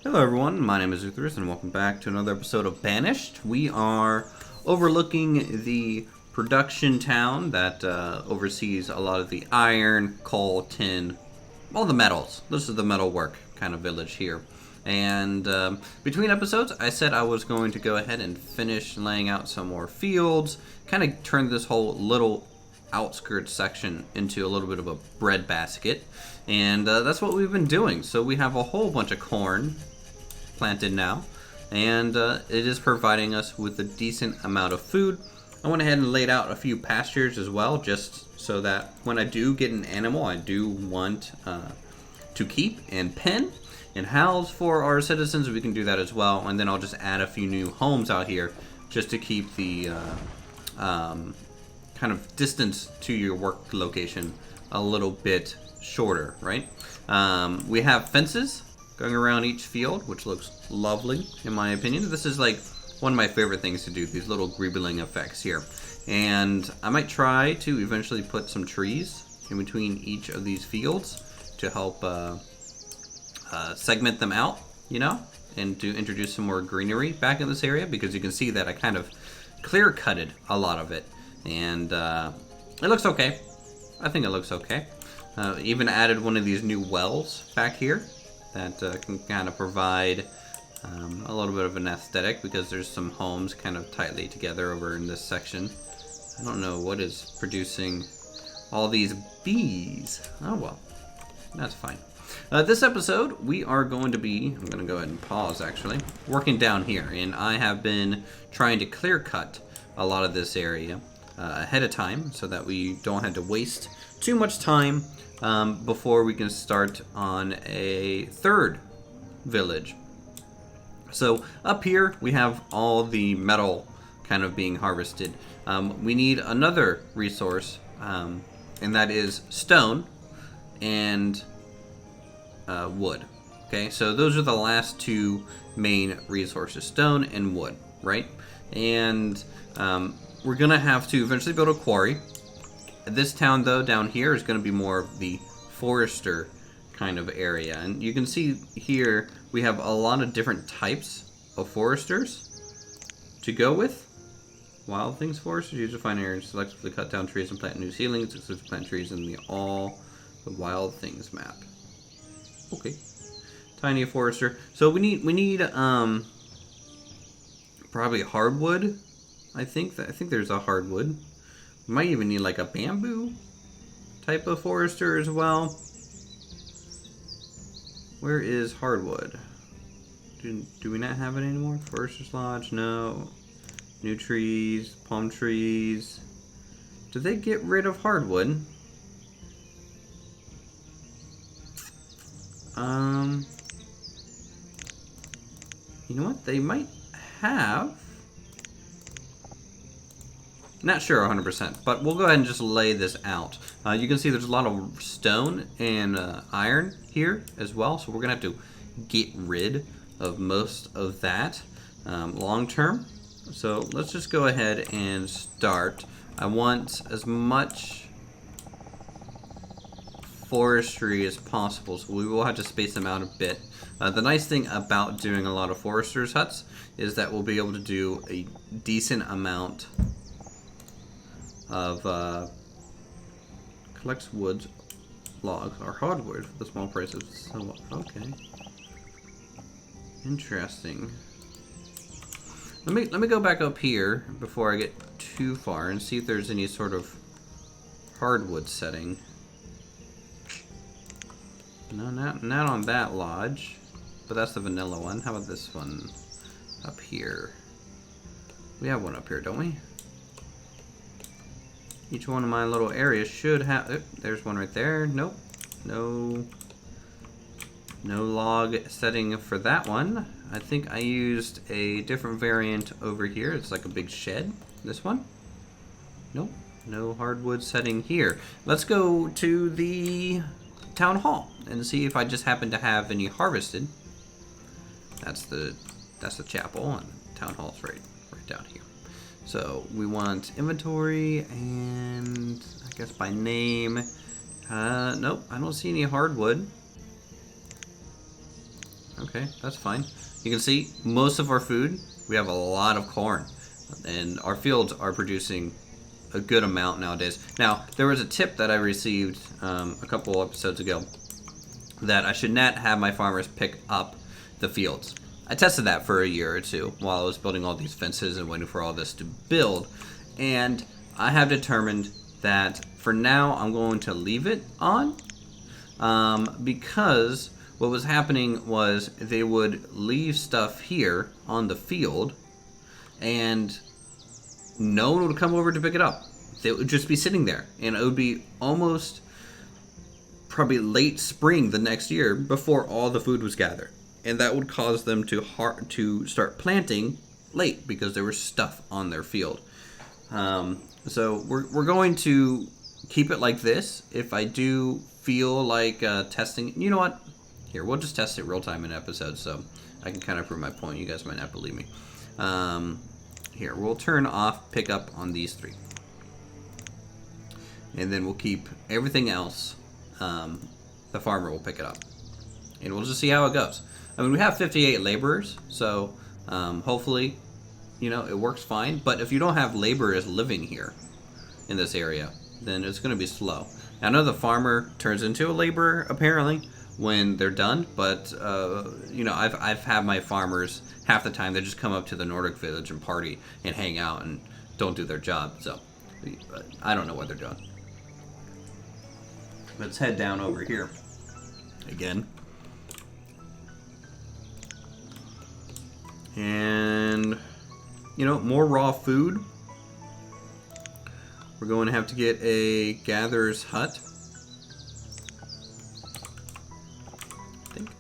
Hello everyone, my name is Uthris and welcome back to another episode of Banished. We are overlooking the production town that oversees a lot of the iron, coal, tin, all the metals. This is the metalwork kind of village here. And between episodes, I said I was going to go ahead and finish laying out some more fields, kind of turn this whole little outskirts section into a little bit of a bread basket. And that's what we've been doing. So we have a whole bunch of corn planted now, and it is providing us with a decent amount of food. I went ahead and laid out a few pastures as well, just so that when I do get an animal, I do want to keep and pen and house for our citizens. We can do that as well, and then I'll just add a few new homes out here just to keep the kind of distance to your work location a little bit shorter, right? We have fences going around each field, which looks lovely in my opinion. This is like one of my favorite things to do, these little greebling effects here. And I might try to eventually put some trees in between each of these fields to help segment them out, you know, and to introduce some more greenery back in this area, because you can see that I kind of clear-cutted a lot of it, and it looks okay. I think it looks okay. Even added one of these new wells back here that can kind of provide a little bit of an aesthetic, because there's some homes kind of tightly together over in this section. I don't know what is producing all these bees. Oh well, that's fine. This episode, we are going to be, I'm going to go ahead and pause actually, working down here, and I have been trying to clear cut a lot of this area ahead of time so that we don't have to waste too much time before we can start on a third village. So up here we have all the metal kind of being harvested. We need another resource, and that is stone and wood. Okay, so those are the last two main resources, stone and wood, right? And we're gonna have to eventually build a quarry. This town, though, down here is going to be more of the forester kind of area. And you can see here we have a lot of different types of foresters to go with. Wild things foresters use to find areas, selectively cut down trees and plant new seedlings, exclusively plant trees in the wild things map. Okay. Tiny forester. So we need probably hardwood. I think there's a hardwood. We might even need like a bamboo type of forester as well. Where is hardwood? Do we not have it anymore? Forester's Lodge? No. New trees, palm trees. Do they get rid of hardwood? You know what? They might have. Not sure 100%, but we'll go ahead and just lay this out. You can see there's a lot of stone and iron here as well, so we're going to have to get rid of most of that long term. So let's just go ahead and start. I want as much forestry as possible, so we will have to space them out a bit. The nice thing about doing a lot of foresters' huts is that we'll be able to do a decent amount of collects woods, logs, or hardwood for the small price of so okay. Interesting. Let me go back up here before I get too far and see if there's any sort of hardwood setting. No, not on that lodge, but that's the vanilla one. How about this one up here? We have one up here, don't we? Each one of my little areas should have... Oh, there's one right there. Nope. No log setting for that one. I think I used a different variant over here. It's like a big shed. This one? Nope. No hardwood setting here. Let's go to the town hall and see if I just happen to have any harvested. That's the chapel, and town hall's right down here. So we want inventory, and I guess by name. Nope, I don't see any hardwood. Okay. Okay, that's fine. You can see most of our food, we have a lot of corn. And our fields are producing a good amount nowadays. Now, there was a tip that I received a couple episodes ago that I should not have my farmers pick up the fields. I tested that for a year or two while I was building all these fences and waiting for all this to build. And I have determined that for now I'm going to leave it on because what was happening was they would leave stuff here on the field and no one would come over to pick it up. It would just be sitting there, and it would be almost probably late spring the next year before all the food was gathered, and that would cause them to start planting late because there was stuff on their field. So we're going to keep it like this. If I do feel like testing, you know what? Here, we'll just test it real time in episodes, so I can kind of prove my point. You guys might not believe me. Here, we'll turn off pickup on these three. And then we'll keep everything else. The farmer will pick it up. And we'll just see how it goes. I mean, we have 58 laborers, so hopefully, you know, it works fine. But if you don't have laborers living here in this area, then it's going to be slow. Now, I know the farmer turns into a laborer, apparently, when they're done. But, you know, I've had my farmers, half the time, they just come up to the Nordic village and party and hang out and don't do their job. So, I don't know what they're doing. Let's head down over here again. And, you know, more raw food. We're going to have to get a gatherer's hut.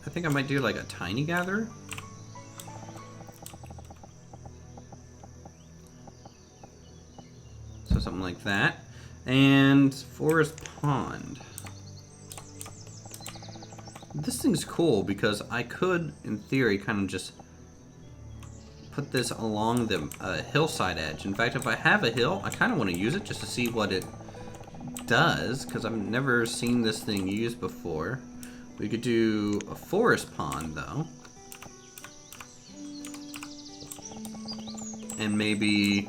I think I might do like a tiny gatherer. So something like that. And forest pond. This thing's cool because I could, in theory, kind of just put this along the hillside edge. In fact, if I have a hill, I kind of want to use it just to see what it does, because I've never seen this thing used before. We could do a forest pond, though. And maybe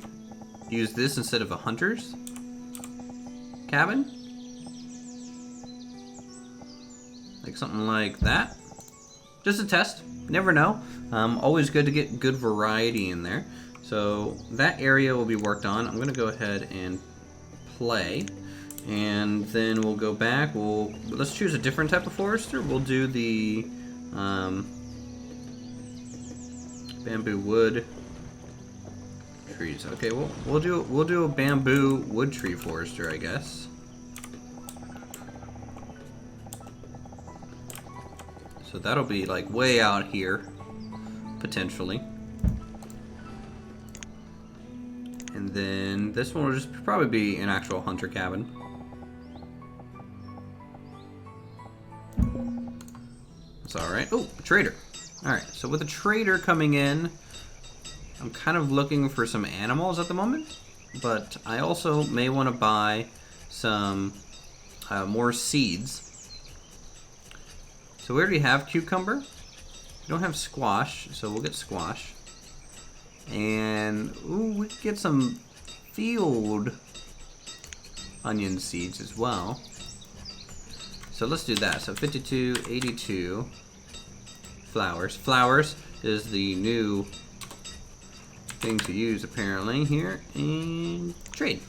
use this instead of a hunter's cabin. Like something like that. Just a test. Never know. Always good to get good variety in there. So that area will be worked on. I'm going to go ahead and play. And then we'll go back. Let's choose a different type of forester. We'll do the bamboo wood trees. Okay, we'll do a bamboo wood tree forester, I guess. So that'll be like way out here, potentially. And then this one will just probably be an actual hunter cabin. That's alright. Oh, a trader. Alright, so with a trader coming in, I'm kind of looking for some animals at the moment. But I also may want to buy some more seeds. So we already have cucumber. We don't have squash, so we'll get squash. And ooh, we could get some field onion seeds as well. So let's do that. So 52, 82 flowers. Flowers is the new thing to use apparently here. And trade.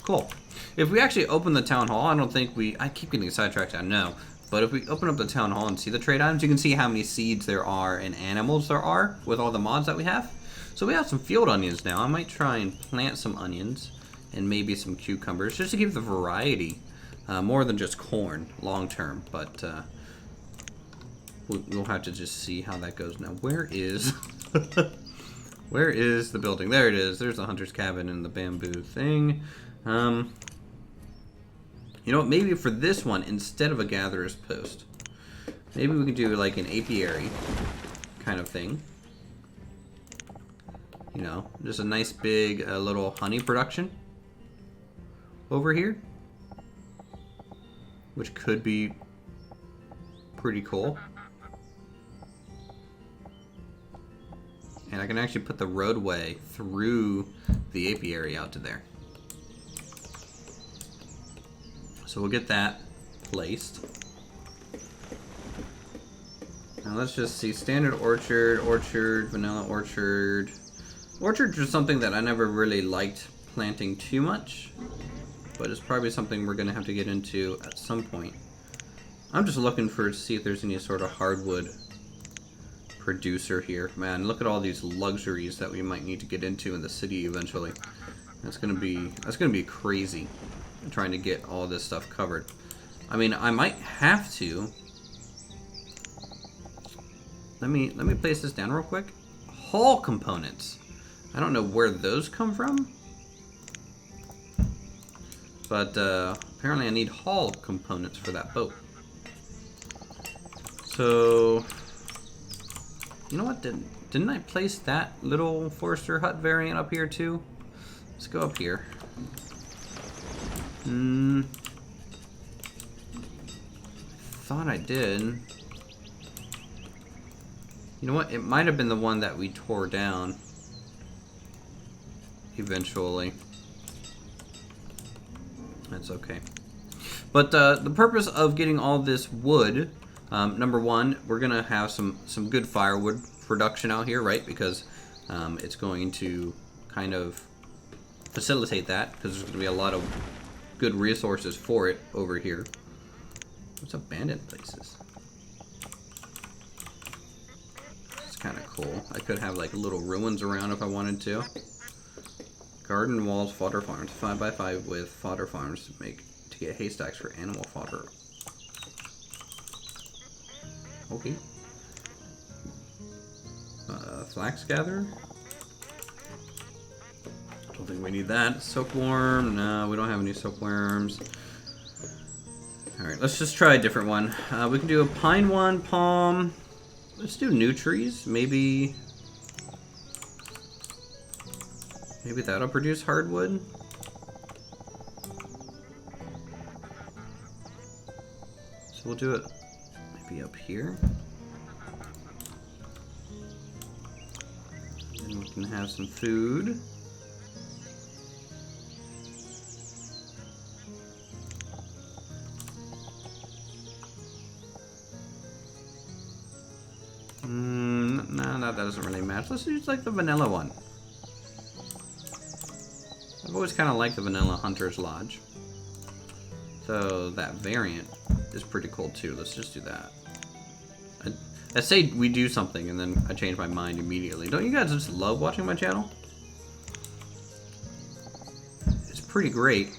Cool. If we actually open the town hall, I keep getting sidetracked, I know. But if we open up the town hall and see the trade items, you can see how many seeds there are and animals there are with all the mods that we have. So we have some field onions now. I might try and plant some onions and maybe some cucumbers just to give the variety, more than just corn long term. But we'll have to just see how that goes. Now, where is where is the building? There it is. There's the hunter's cabin and the bamboo thing. You know what, maybe for this one, instead of a gatherer's post, maybe we can do like an apiary kind of thing. You know, just a nice big little honey production over here, which could be pretty cool. And I can actually put the roadway through the apiary out to there. So we'll get that placed. Now let's just see, standard orchard, orchard, vanilla orchard. Orchards are something that I never really liked planting too much, but it's probably something we're gonna have to get into at some point. I'm just looking to see if there's any sort of hardwood producer here. Man, look at all these luxuries that we might need to get into in the city eventually. That's gonna be crazy, trying to get all this stuff covered. I mean, I might have to. Let me place this down real quick. Hull components. I don't know where those come from, but apparently I need hull components for that boat. So, you know what? Didn't I place that little Forester hut variant up here too? Let's go up here. Thought I did. You know what? It might have been the one that we tore down eventually. That's okay. But the purpose of getting all this wood, number one, we're gonna have some good firewood production out here, right? Because it's going to kind of facilitate that, because there's gonna be a lot of good resources for it over here. What's abandoned places? Kind of cool. I could have like little ruins around if I wanted to. Garden walls, fodder farms, 5x5 with fodder farms to get haystacks for animal fodder. Okay. Flax gatherer. Don't think we need that. Silkworm. No, we don't have any silkworms. All right, let's just try a different one. We can do a pine one, palm. Let's do new trees. Maybe that'll produce hardwood. So we'll do it maybe up here. And we can have some food. No, that doesn't really match. Let's use like the vanilla one. I've always kind of liked the vanilla Hunter's Lodge. So that variant is pretty cool too. Let's just do that. I say we do something and then I change my mind immediately. Don't you guys just love watching my channel? It's pretty great.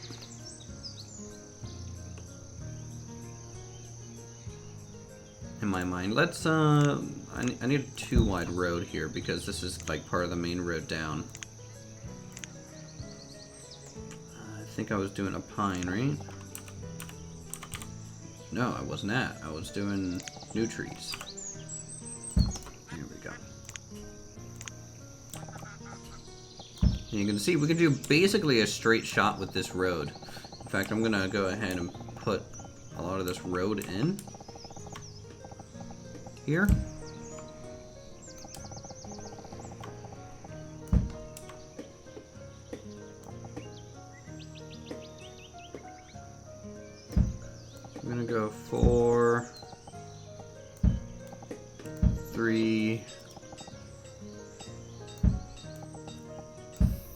In my mind. Let's I need a 2 wide road here because this is like part of the main road down. I think I was doing a pine, right? No, I wasn't at. I was doing new trees. There we go. And you can see we can do basically a straight shot with this road. In fact, I'm gonna go ahead and put a lot of this road in here. I'm gonna go 4, 3,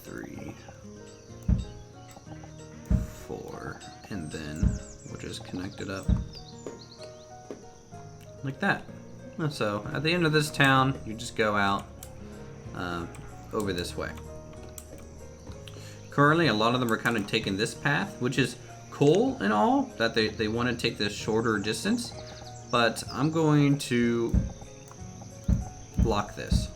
3, 4, and then we'll just connect it up like that. So at the end of this town, you just go out over this way. Currently, a lot of them are kind of taking this path, which is cool and all, that they want to take this shorter distance, but I'm going to block this.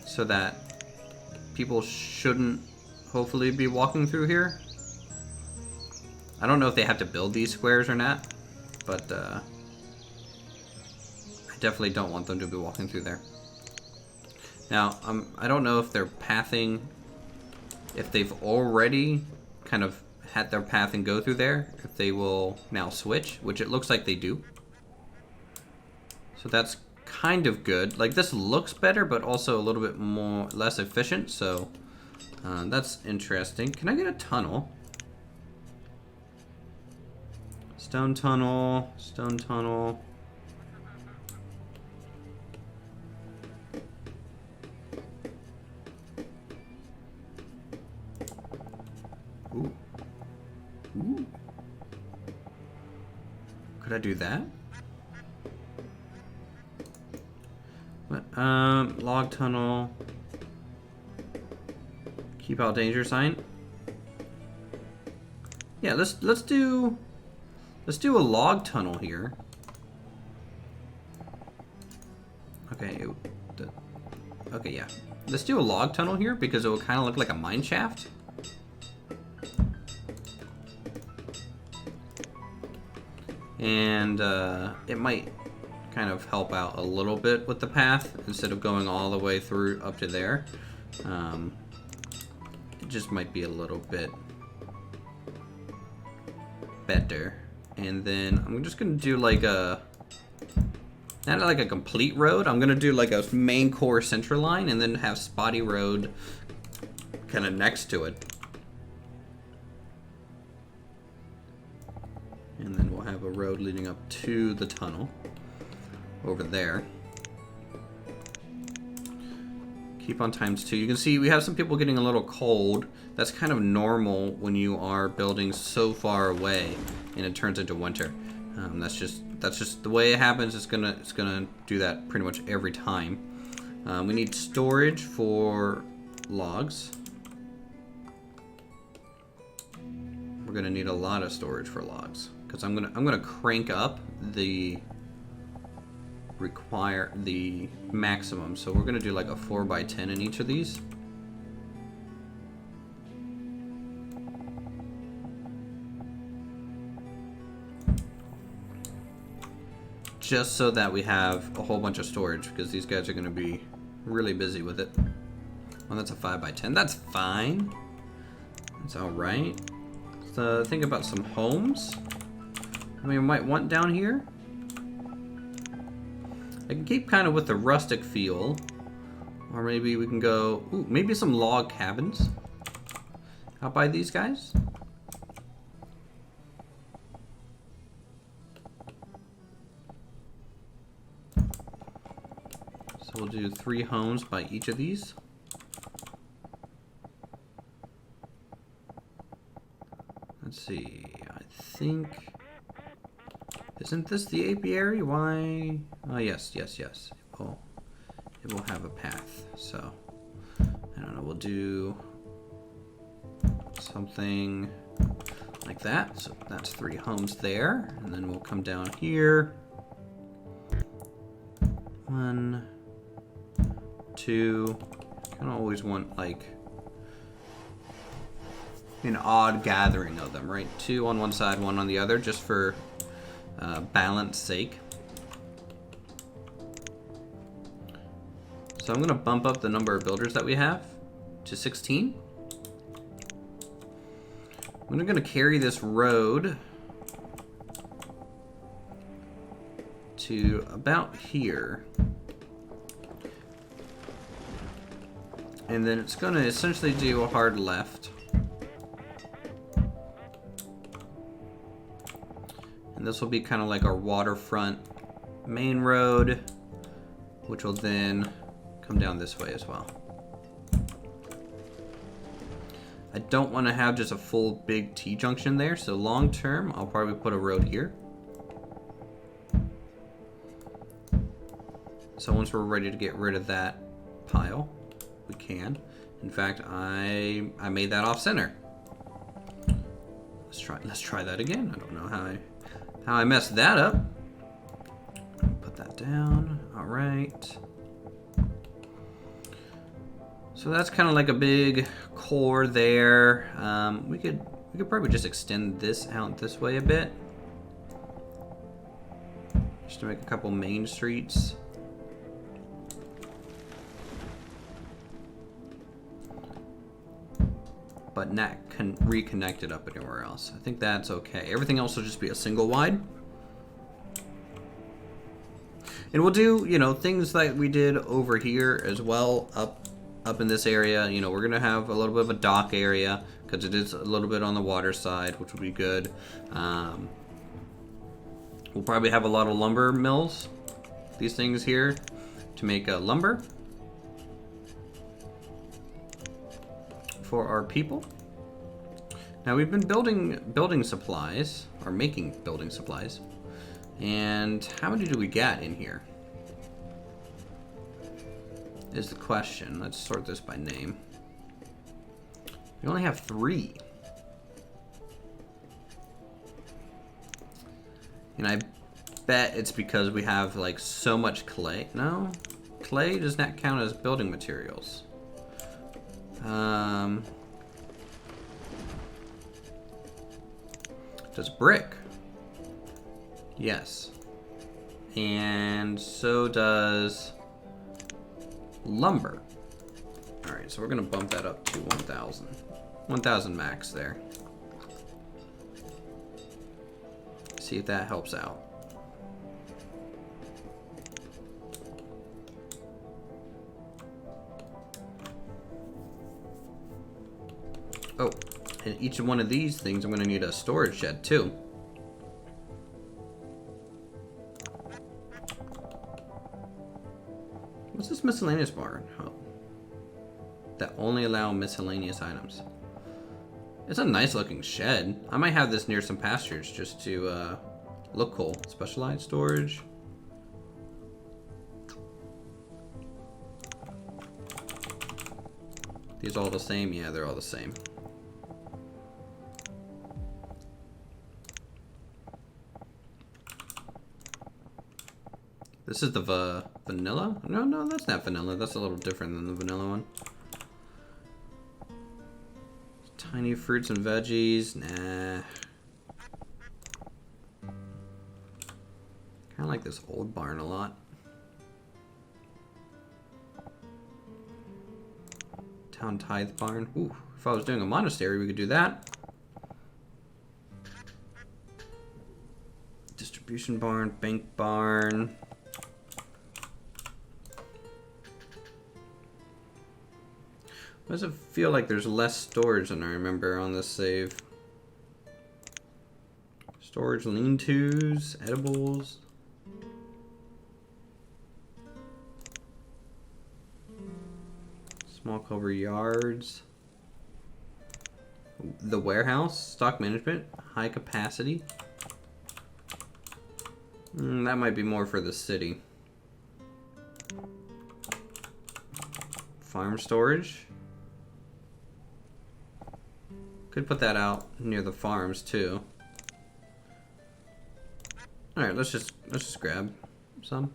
So that people shouldn't hopefully be walking through here. I don't know if they have to build these squares or not, but I definitely don't want them to be walking through there. Now, I don't know if they're pathing if they've already kind of had their path and go through there, if they will now switch, which it looks like they do. So that's kind of good. Like, this looks better, but also a little bit less efficient, so that's interesting. Can I get a tunnel? Stone tunnel, stone tunnel. Ooh. Ooh. Could I do that? What? Log tunnel. Keep out danger sign. Yeah, let's do a log tunnel here. Okay. Okay, yeah. Let's do a log tunnel here because it will kind of look like a mine shaft. And it might kind of help out a little bit with the path instead of going all the way through up to there. It just might be a little bit better. And then I'm just gonna do like not like a complete road. I'm gonna do like a main core center line and then have spotty road kind of next to it. And then we'll have a road leading up to the tunnel over there. Keep on _2. You can see we have some people getting a little cold. That's kind of normal when you are building so far away and it turns into winter. That's just the way it happens. It's gonna do that pretty much every time. We need storage for logs. We're gonna need a lot of storage for logs because I'm gonna crank up the maximum. So we're gonna do like a 4x10 in each of these. Just so that we have a whole bunch of storage because these guys are gonna be really busy with it. Well, that's a 5x10. That's fine. That's all right. So think about some homes we might want down here. I can keep kind of with the rustic feel, or maybe we can go, ooh, maybe some log cabins out by these guys. So we'll do 3 homes by each of these. Let's see, I think, isn't this the apiary? Why? Oh, yes. It will have a path. So, I don't know, we'll do something like that. So that's 3 homes there. And then we'll come down here. 1, 2. Kind of always want like an odd gathering of them, right? 2 on one side, 1 on the other, just for balance sake. So I'm gonna bump up the number of builders that we have to 16. I'm gonna carry this road to about here. And then it's gonna essentially do a hard left. And this will be kind of like our waterfront main road, which will then come down this way as well. I don't want to have just a full big T-junction there, so long term, I'll probably put a road here. So once we're ready to get rid of that pile, we can. In fact, I made that off center. Let's try that again. I don't know how I messed that up. Put that down. All right. So that's kind of like a big core there. We could probably just extend this out this way a bit, just to make a couple main streets. but not reconnected up anywhere else. I think that's okay. Everything else will just be a single wide. And we'll do, you know, things like we did over here as well, up in this area. You know, we're going to have a little bit of a dock area because it is a little bit on the water side, which will be good. We'll probably have a lot of lumber mills, these things here, to make lumber for our people. Now we've been building supplies, or making building supplies. And how many do we get in here? Is the question. Let's sort this by name. We only have 3. And I bet it's because we have like so much clay. No, clay does not count as building materials. Does brick? Yes. And so does lumber. Alright, so we're going to bump that up to 1,000. 1,000 max there. See if that helps out. Oh, and each one of these things I'm going to need a storage shed too. What's this miscellaneous bar? Oh. That only allow miscellaneous items. It's a nice looking shed. I might have this near some pastures just to look cool. Specialized storage. These all the same? Yeah, they're all the same. This is the vanilla? No, that's not vanilla. That's a little different than the vanilla one. Tiny fruits and veggies. Nah. Kind of like this old barn a lot. Town tithe barn. Ooh, if I was doing a monastery, we could do that. Distribution barn, bank barn. Why does it feel like there's less storage than I remember on this save? Storage, lean-tos, edibles. Small cover yards. The warehouse, stock management, high capacity. That might be more for the city. Farm storage. Could put that out near the farms too. All right, let's just grab some.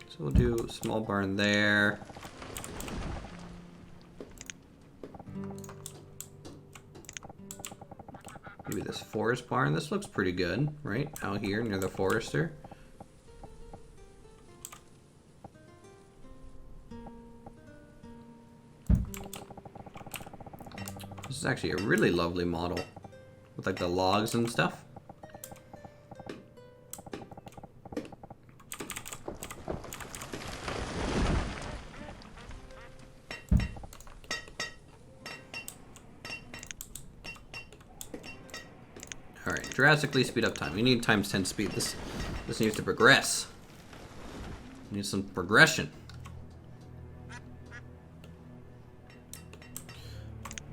So we'll do a small barn there. Maybe this forest barn. This looks pretty good, right? Out here near the forester. This is actually a really lovely model with like the logs and stuff. All right, drastically speed up time. We need times 10 speed. This needs to progress. We need some progression.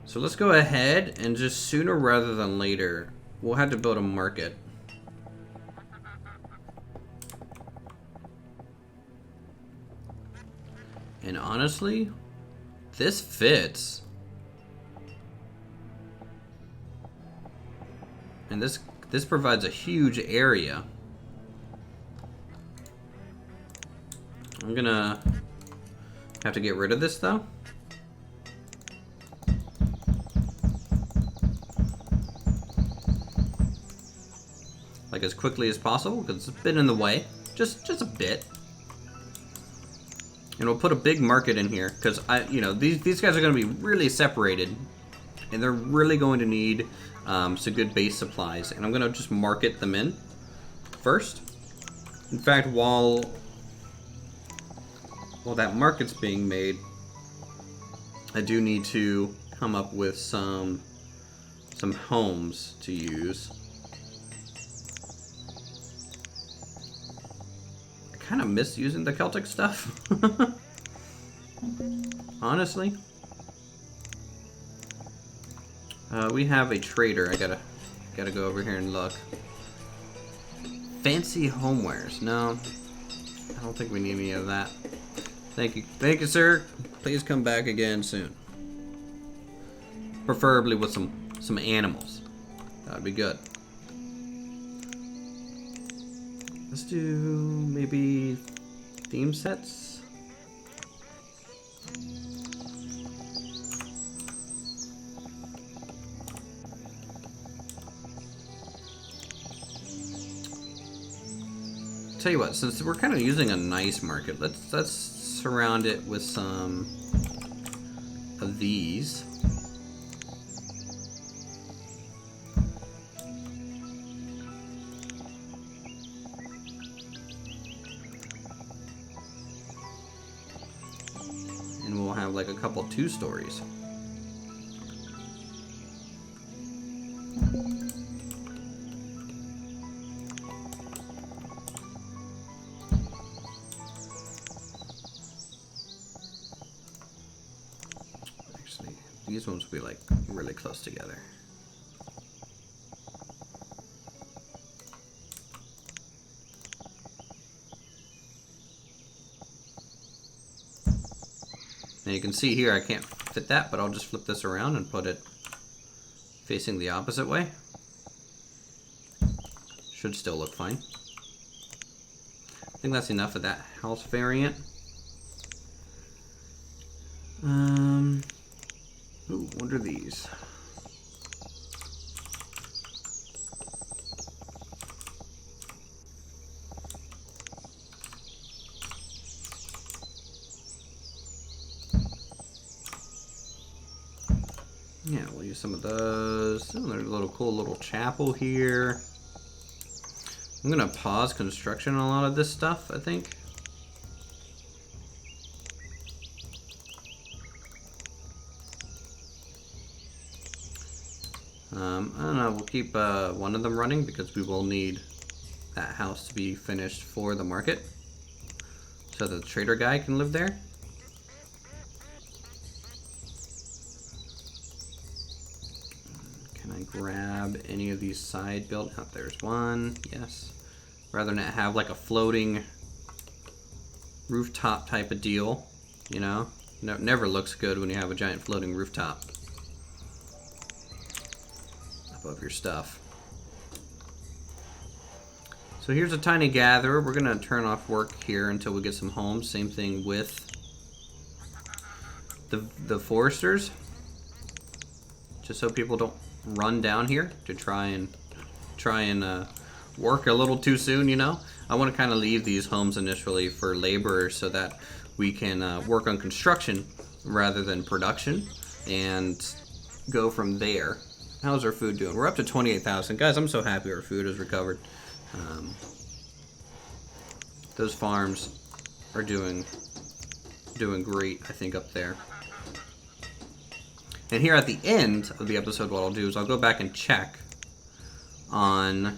So let's go ahead and just sooner rather than later, we'll have to build a market. And honestly, this fits. And this provides a huge area. I'm gonna have to get rid of this though. Like as quickly as possible, because it's been in the way, just a bit. And we'll put a big market in here, because these guys are going to be really separated and they're really going to need some good base supplies. And I'm going to just market them in first. In fact, while that market's being made, I do need to come up with some homes to use. I kind of miss using the Celtic stuff. Honestly. We have a trader. I gotta go over here and look. Fancy homewares. No, I don't think we need any of that. Thank you, sir. Please come back again soon. Preferably with some animals. That'd be good. Let's do maybe theme sets. Tell you what, since we're kind of using a nice market, let's surround it with some of these. And we'll have like a couple 2 stories. These ones will be like really close together. Now you can see here I can't fit that, but I'll just flip this around and put it facing the opposite way. Should still look fine. I think that's enough of that house variant. Ooh, what are these? Yeah, we'll use some of those. Oh, there's a little cool little chapel here. I'm gonna pause construction on a lot of this stuff, I think. I don't know, we'll keep one of them running because we will need that house to be finished for the market so the trader guy can live there. Can I grab any of these side build? Oh, there's one, yes. Rather than have like a floating rooftop type of deal, you know? Never looks good when you have a giant floating rooftop above your stuff. So here's a tiny gatherer. We're gonna turn off work here until we get some homes. Same thing with the foresters, just so people don't run down here to try and work a little too soon, you know. I want to kind of leave these homes initially for laborers so that we can work on construction rather than production and go from there. How's our food doing? We're up to 28,000. Guys, I'm so happy our food is recovered. Those farms are doing great, I think, up there. And here at the end of the episode, what I'll do is I'll go back and check on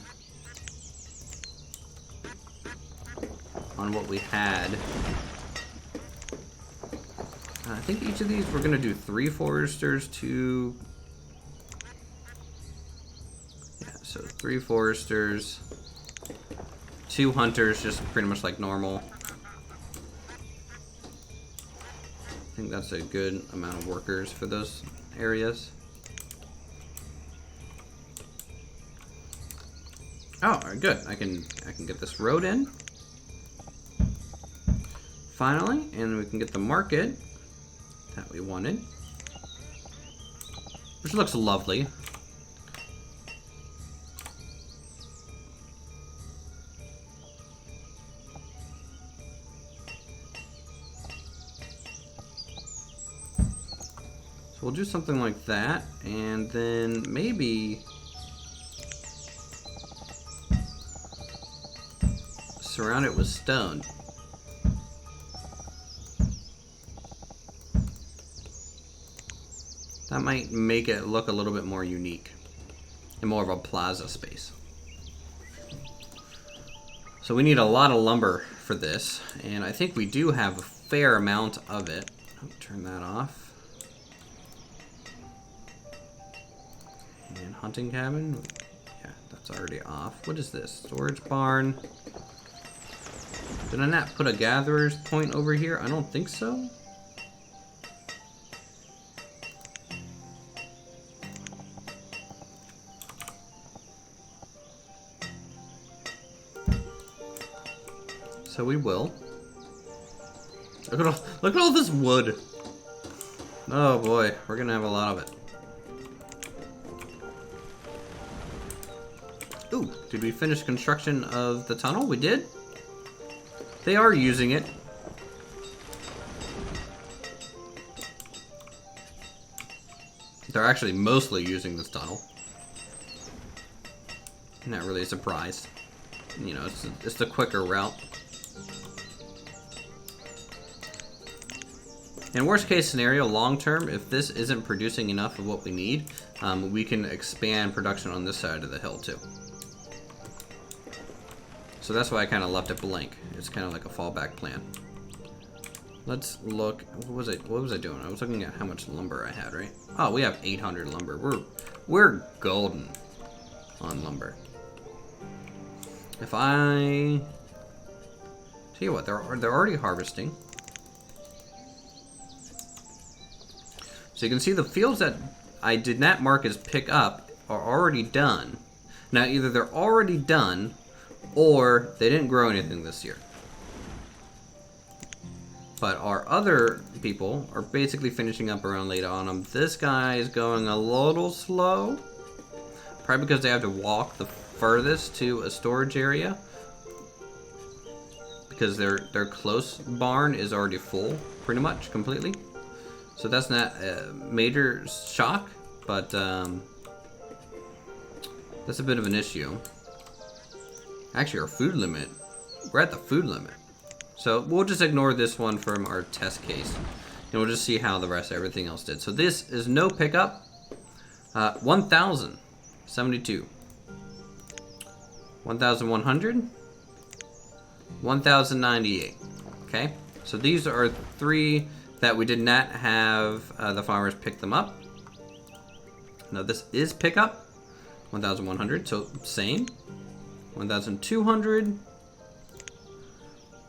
what we had. I think each of these we're going to do 3 foresters, 2... Yeah, so 3 foresters, 2 hunters, just pretty much like normal. I think that's a good amount of workers for those areas. Oh, good. I can get this road in. Finally, and we can get the market that we wanted, which looks lovely. So we'll do something like that, and then maybe surround it with stone. That might make it look a little bit more unique and more of a plaza space. So we need a lot of lumber for this, and I think we do have a fair amount of it. I'll turn that off. And hunting cabin, yeah, that's already off. What is this? Storage barn. Did I not put a gatherer's point over here? I don't think so. So we will. Look at all this wood. Oh boy, we're gonna have a lot of it. Ooh, did we finish construction of the tunnel? We did? They are using it. They're actually mostly using this tunnel. Not really surprised. You know, it's the quicker route. In worst case scenario, long term, if this isn't producing enough of what we need, we can expand production on this side of the hill too. So that's why I kind of left it blank. It's kind of like a fallback plan. Let's look. What was I doing? I was looking at how much lumber I had, right? Oh, we have 800 lumber. We're golden on lumber. If I tell you what, they're already harvesting. So you can see the fields that I did not mark as pick up are already done. Now either they're already done or they didn't grow anything this year. But our other people are basically finishing up around late autumn. This guy is going a little slow. Probably because they have to walk the furthest to a storage area. Because their close barn is already full, pretty much, completely. So that's not a major shock, but that's a bit of an issue. Actually, our food limit, we're at the food limit. So we'll just ignore this one from our test case. And we'll just see how the rest of everything else did. So this is no pickup. 1,072. 1,100. 1,098. Okay, so these are three that we did not have the farmers pick them up. Now this is pickup, 1,100, so same. 1,200,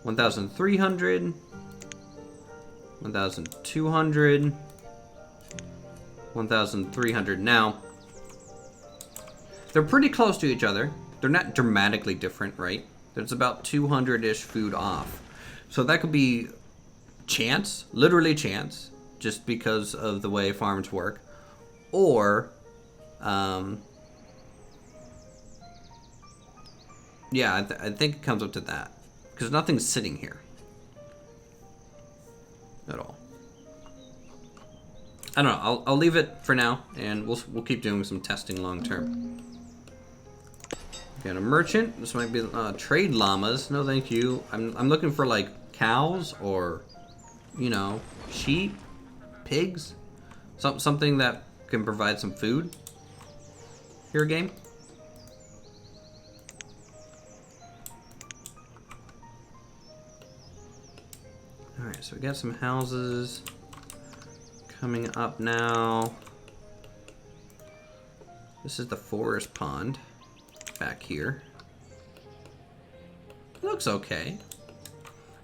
1,300, 1,200, 1,300. Now, they're pretty close to each other. They're not dramatically different, right? There's about 200-ish food off. So that could be chance, literally chance, just because of the way farms work, or yeah, I think it comes up to that because nothing's sitting here at all. I don't know. I'll leave it for now, and we'll keep doing some testing long term. Got a merchant. This might be trade llamas. No, thank you. I'm looking for like cows or, you know, sheep, pigs, something that can provide some food. Here, game. All right, so we got some houses coming up now. This is the forest pond back here. It looks okay.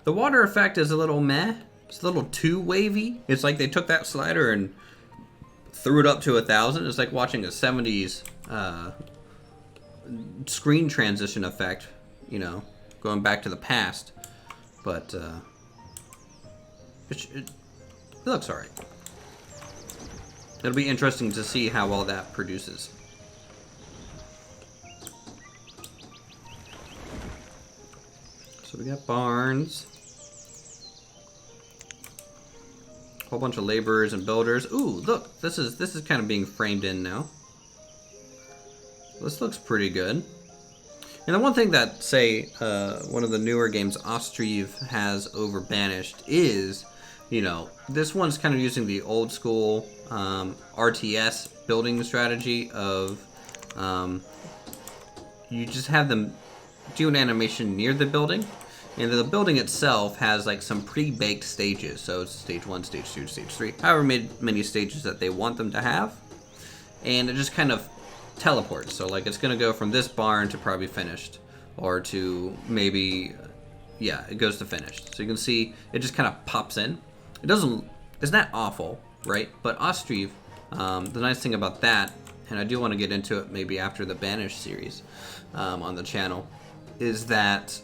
The water effect is a little meh. It's a little too wavy. It's like they took that slider and threw it up to 1,000. It's like watching a 70s screen transition effect, you know, going back to the past. But it looks alright. It'll be interesting to see how well that produces. So we got barns. whole bunch of laborers and builders. Ooh, look, this is kind of being framed in now. This looks pretty good. And the one thing that, say, one of the newer games, Uthris, has over Banished is, you know, this one's kind of using the old school RTS building strategy of you just have them do an animation near the building, and the building itself has like some pre-baked stages. So it's stage 1, stage 2, stage 3, however many stages that they want them to have, and it just kind of teleports. So like it's gonna go from this barn to probably finished, or to maybe, yeah, it goes to finished. So you can see it just kind of pops in. It's not awful, right? But Uthris, the nice thing about that, and I do want to get into it maybe after the Banished series on the channel, is that,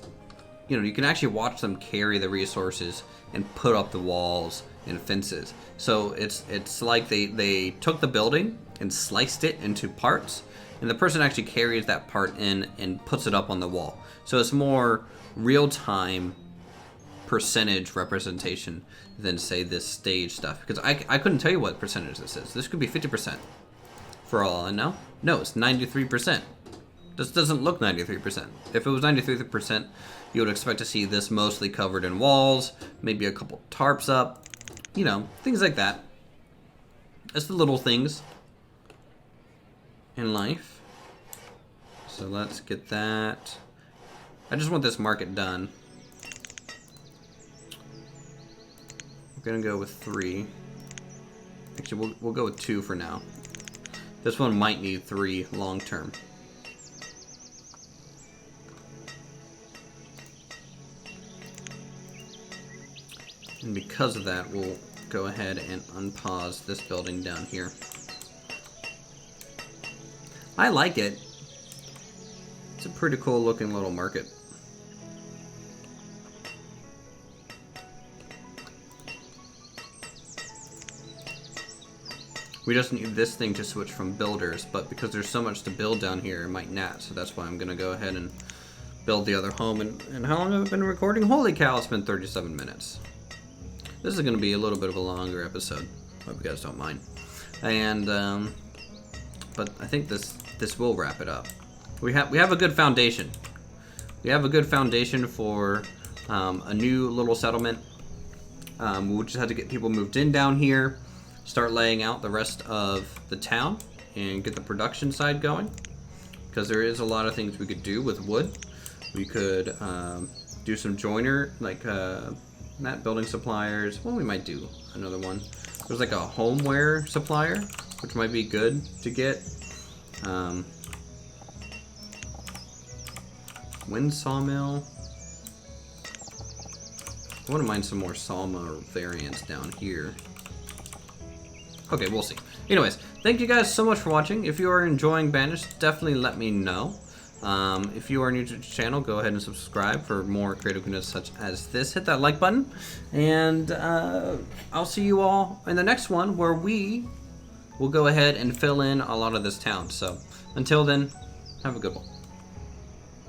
you know, you can actually watch them carry the resources and put up the walls and fences. So it's like they took the building and sliced it into parts, and the person actually carries that part in and puts it up on the wall. So it's more real-time percentage representation than, say, this stage stuff. Because I couldn't tell you what percentage this is. This could be 50% for all I know. No, it's 93%. This doesn't look 93%. If it was 93%, you would expect to see this mostly covered in walls, maybe a couple tarps up, you know, things like that. It's the little things in life. So let's get that. I just want this market done. We're gonna go with 3. Actually, we'll go with 2 for now. This one might need 3 long term. And because of that, we'll go ahead and unpause this building down here. I like it. It's a pretty cool looking little market. We just need this thing to switch from builders, but because there's so much to build down here, it might not. So that's why I'm gonna go ahead and build the other home. And how long have I been recording? Holy cow, it's been 37 minutes. This is gonna be a little bit of a longer episode. Hope you guys don't mind. And but I think this will wrap it up. We have a good foundation. We have a good foundation for a new little settlement. We just had to get people moved in down here, start laying out the rest of the town, and get the production side going. Because there is a lot of things we could do with wood. We could do some joiner, like not building suppliers. Well, we might do another one. There's like a homeware supplier, which might be good to get. Wind sawmill. I wouldn't mind some more sawmill variants down here. Okay, we'll see. Anyways, thank you guys so much for watching. If you are enjoying Banished, definitely let me know. If you are new to the channel, go ahead and subscribe for more creative goodness such as this. Hit that like button, and I'll see you all in the next one, where we will go ahead and fill in a lot of this town. So until then, have a good one.